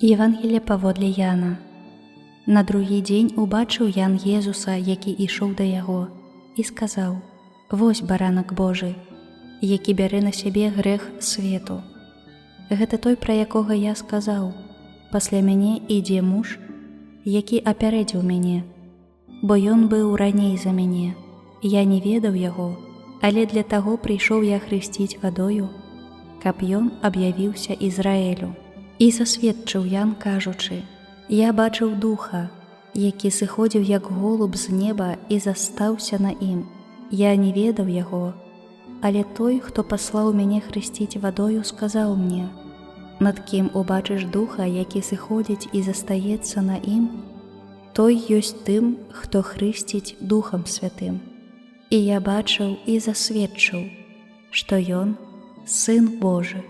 Євангелія паводле Яна. На другі дзень убачыў Ян Езуса, які ішоў да яго, і сказаў: «Вось баранак Божы, які бярэ на сябе грэх свету». Гэта той, пра якога я сказаў: «Пасля мяне ідзе муж, які апярэдзіў мяне, бо ён быў раней за мяне. Я не ведаў яго, але для таго прыйшоў я хрысціць вадою, каб ён аб'явіўся Ізраэлю». І засведчыў Ян, кажучы: «Я бачыў духа, які сыходзіў як голуб з неба і застаўся на ім. Я не ведаў яго, але той, хто паслаў мяне хрысціць вадою, сказаў мне: над кім убачыш духа, які сыходзіць і застаецца на ім, той ёсць тым, хто хрысціць Духам Святым. І я бачыў і засведчыў, што ён Сын Божы».